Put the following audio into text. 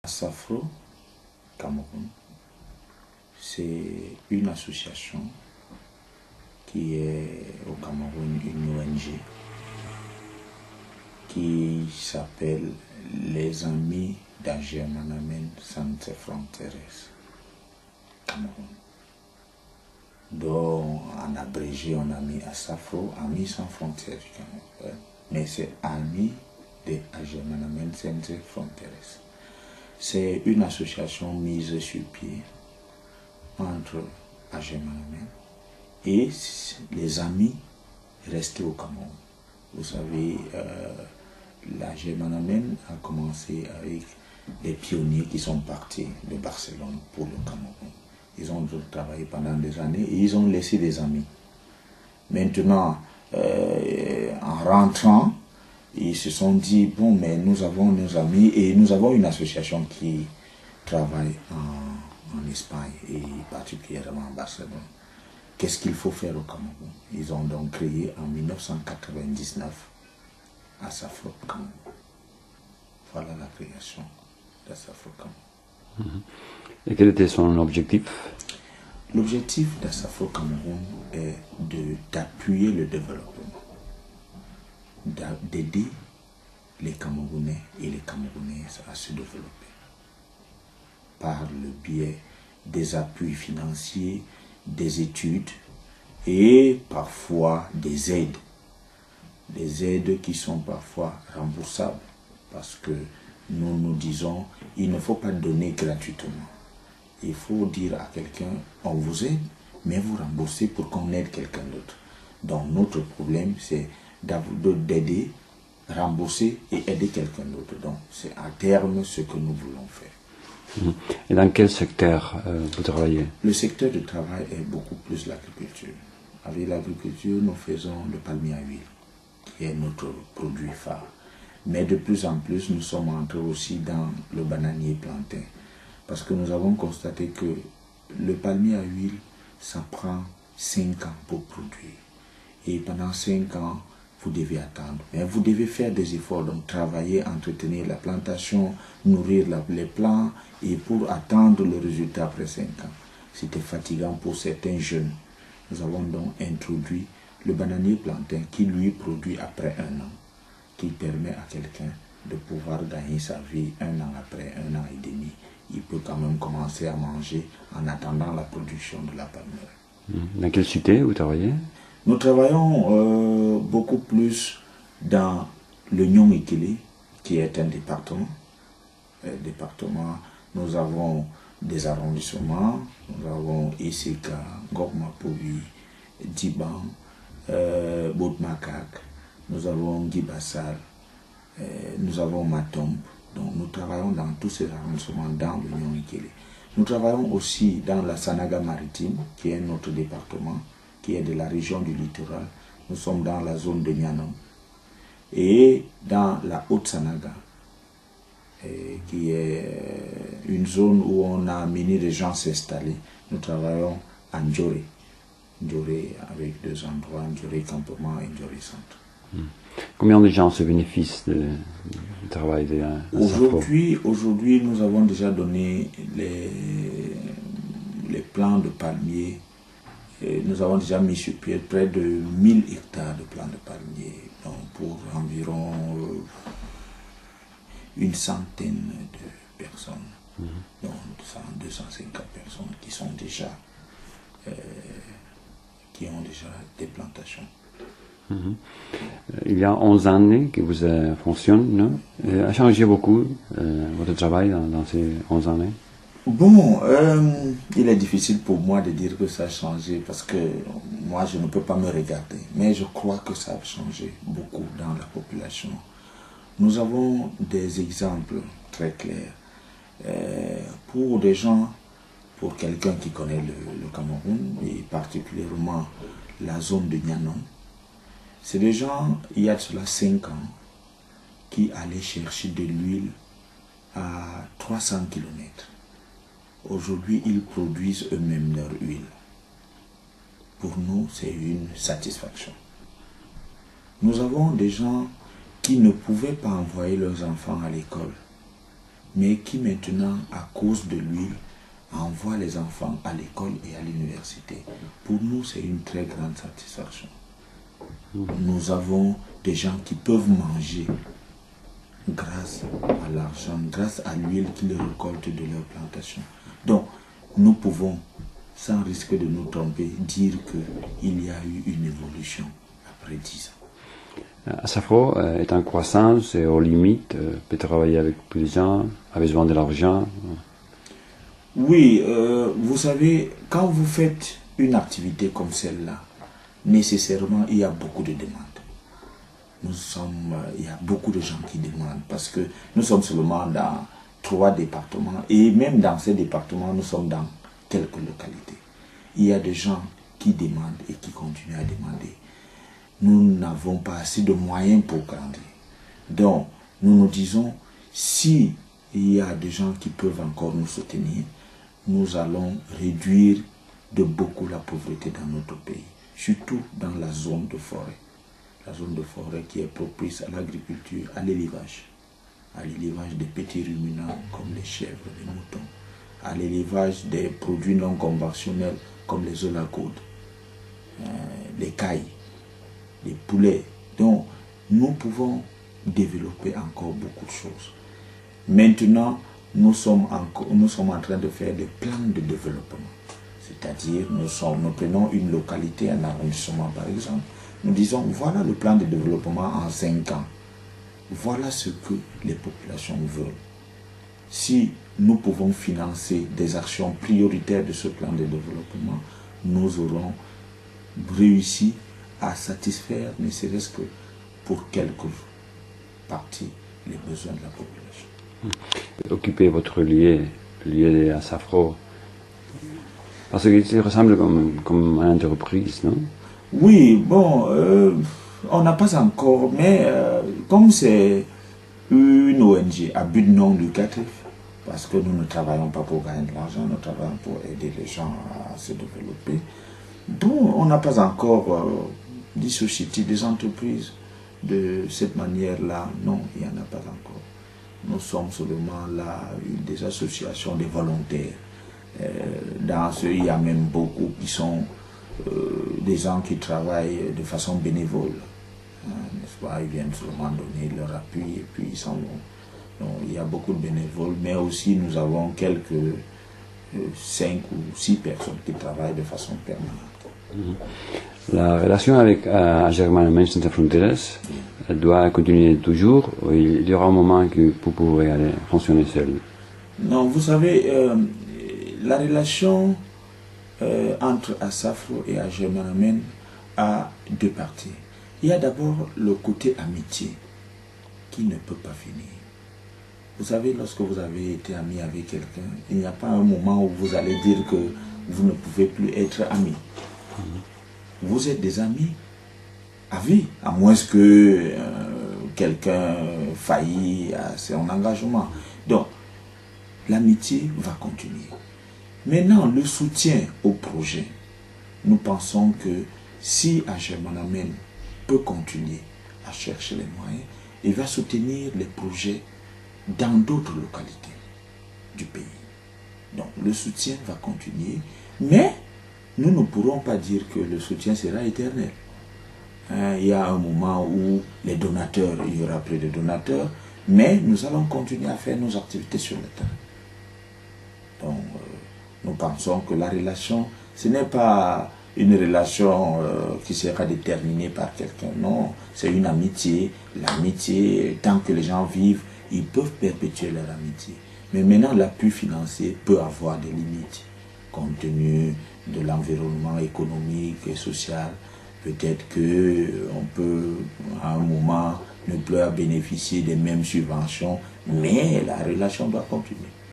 Safro Cameroun, c'est une association qui est au Cameroun, une ONG qui s'appelle les Amis d'Agermanamen Sans Fronteras Cameroun. Donc en abrégé on a mis Asafro, Amis sans frontières du Cameroun, mais c'est Amis d'Agermanamen Sans Fronteras. C'est une association mise sur pied entre Agermanamen et les amis restés au Cameroun. Vous savez, l'Agermanamen a commencé avec des pionniers qui sont partis de Barcelone pour le Cameroun. Ils ont travaillé pendant des années et ils ont laissé des amis. Maintenant, en rentrant, ils se sont dit, bon, mais nous avons nos amis et nous avons une association qui travaille en Espagne et particulièrement à Barcelone. Qu'est-ce qu'il faut faire au Cameroun? Ils ont donc créé en 1999 Asafro Cameroun. Voilà la création d'Asafro Cameroun. Et quel était son objectif? L'objectif d'Asafro Cameroun est d'appuyer le développement, d'aider les Camerounais et les Camerounaises à se développer par le biais des appuis financiers, des études et parfois des aides qui sont parfois remboursables parce que nous disons il ne faut pas donner gratuitement. Il faut dire à quelqu'un on vous aide mais vous remboursez pour qu'on aide quelqu'un d'autre. Donc notre problème c'est d'aider, rembourser et aider quelqu'un d'autre. Donc c'est à terme ce que nous voulons faire. Et dans quel secteur vous travaillez? Le secteur de travail est beaucoup plus l'agriculture. Avec l'agriculture, nous faisons le palmier à huile, qui est notre produit phare. Mais de plus en plus, nous sommes entrés aussi dans le bananier plantain. Parce que nous avons constaté que le palmier à huile, ça prend 5 ans pour produire. Et pendant 5 ans, vous devez attendre. Mais vous devez faire des efforts, donc travailler, entretenir la plantation, nourrir les plants et pour attendre le résultat après 5 ans. C'était fatigant pour certains jeunes. Nous avons donc introduit le bananier plantain qui lui produit après 1 an, qui permet à quelqu'un de pouvoir gagner sa vie 1 an après, 1 an et demi. Il peut quand même commencer à manger en attendant la production de la palmeraie. Dans quelle cité vous travaillez? Nous travaillons beaucoup plus dans le Nyong-Ikele, qui est un département. Nous avons des arrondissements, nous avons Iseka, Ngokmapoui, Diban, Boutmakak, nous avons Gibassal, nous avons Matombe. Donc nous travaillons dans tous ces arrondissements dans le Nyong-Ikele. Nous travaillons aussi dans la Sanaga maritime, qui est notre département, qui est de la région du littoral. Nous sommes dans la zone de Nyanom. Et dans la Haute-Sanaga, qui est une zone où on a amené les gens s'installer. Nous travaillons à Ndjoré. Ndjoré avec 2 endroits, Ndjoré campement et Ndjoré centre. Combien de gens se bénéficient du travail de Asafro? Aujourd'hui, nous avons déjà donné les plants de palmiers. Et nous avons déjà mis sur pied près de 1000 hectares de plants de palmiers, donc pour environ une centaine de personnes, donc 250 personnes qui sont déjà, qui ont déjà des plantations. Il y a 11 années que vous fonctionnez, non? A changé beaucoup votre travail dans ces 11 années? Bon, il est difficile pour moi de dire que ça a changé parce que moi je ne peux pas me regarder, mais je crois que ça a changé beaucoup dans la population. Nous avons des exemples très clairs. Pour des gens, pour quelqu'un qui connaît le Cameroun et particulièrement la zone de Nyanom, c'est des gens, il y a de cela 5 ans, qui allaient chercher de l'huile à 300 km. Aujourd'hui, ils produisent eux-mêmes leur huile. Pour nous, c'est une satisfaction. Nous avons des gens qui ne pouvaient pas envoyer leurs enfants à l'école. mais qui maintenant, à cause de l'huile, envoie les enfants à l'école et à l'université. Pour nous, c'est une très grande satisfaction. Nous avons des gens qui peuvent manger grâce à l'argent, grâce à l'huile qu'ils récoltent de leur plantation. Donc, nous pouvons, sans risque de nous tromper, dire qu'il y a eu une évolution après 10 ans. Asafro est en croissance et aux limites, peut travailler avec plus de gens, a besoin de l'argent. Oui, vous savez, quand vous faites une activité comme celle-là, nécessairement, il y a beaucoup de demandes. Il y a beaucoup de gens qui demandent parce que nous sommes seulement dans 3 départements et même dans ces départements, nous sommes dans quelques localités. Il y a des gens qui demandent et qui continuent à demander. Nous n'avons pas assez de moyens pour grandir. Donc, nous nous disons, si il y a des gens qui peuvent encore nous soutenir, nous allons réduire de beaucoup la pauvreté dans notre pays, surtout dans la zone de forêt. La zone de forêt qui est propice à l'agriculture, à l'élevage des petits ruminants comme les chèvres, les moutons, à l'élevage des produits non conventionnels comme les olacodes, les cailles, les poulets. Donc, nous pouvons développer encore beaucoup de choses. Maintenant, nous sommes en train de faire des plans de développement. C'est-à-dire, nous prenons une localité, un arrondissement par exemple, nous disons, voilà le plan de développement en 5 ans. Voilà ce que les populations veulent. Si nous pouvons financer des actions prioritaires de ce plan de développement, nous aurons réussi à satisfaire, ne serait-ce que pour quelques parties, les besoins de la population. Occuper votre lieu de Asafro, parce qu'il ressemble comme une entreprise, non? Oui, bon, on n'a pas encore, mais comme c'est une ONG à but non lucratif, parce que nous ne travaillons pas pour gagner de l'argent, nous travaillons pour aider les gens à se développer. Donc, on n'a pas encore dissocié des entreprises de cette manière-là. Non, il n'y en a pas encore. Nous sommes seulement là, des associations de volontaires. Dans ce, il y a même beaucoup qui sont des gens qui travaillent de façon bénévole. N'est-ce pas? Ils viennent seulement donner leur appui et puis ils s'en vont. Donc, il y a beaucoup de bénévoles, mais aussi nous avons quelques 5 ou 6 personnes qui travaillent de façon permanente. La relation avec Germana Mensen Sans Fronteras doit continuer toujours, ou il y aura un moment que vous pourrez aller fonctionner seul? Non, vous savez, la relation entre Asafro et Germana Men a 2 parties. Il y a d'abord le côté amitié qui ne peut pas finir. Vous savez, lorsque vous avez été ami avec quelqu'un, il n'y a pas un moment où vous allez dire que vous ne pouvez plus être ami. Vous êtes des amis à vie, à moins que quelqu'un faillit à son engagement. Donc, l'amitié va continuer. Maintenant, le soutien au projet, nous pensons que si Germana Men peut continuer à chercher les moyens, il va soutenir les projets dans d'autres localités du pays. Donc, le soutien va continuer, mais nous ne pourrons pas dire que le soutien sera éternel. Il y a un moment où les donateurs, il y aura plus de donateurs, mais nous allons continuer à faire nos activités sur le terrain. Donc, nous pensons que la relation, ce n'est pas une relation qui sera déterminée par quelqu'un. Non, c'est une amitié. L'amitié, tant que les gens vivent, ils peuvent perpétuer leur amitié. Mais maintenant, l'appui financier peut avoir des limites, compte tenu de l'environnement économique et social. Peut-être qu'on peut, à un moment, ne plus bénéficier des mêmes subventions, mais la relation doit continuer.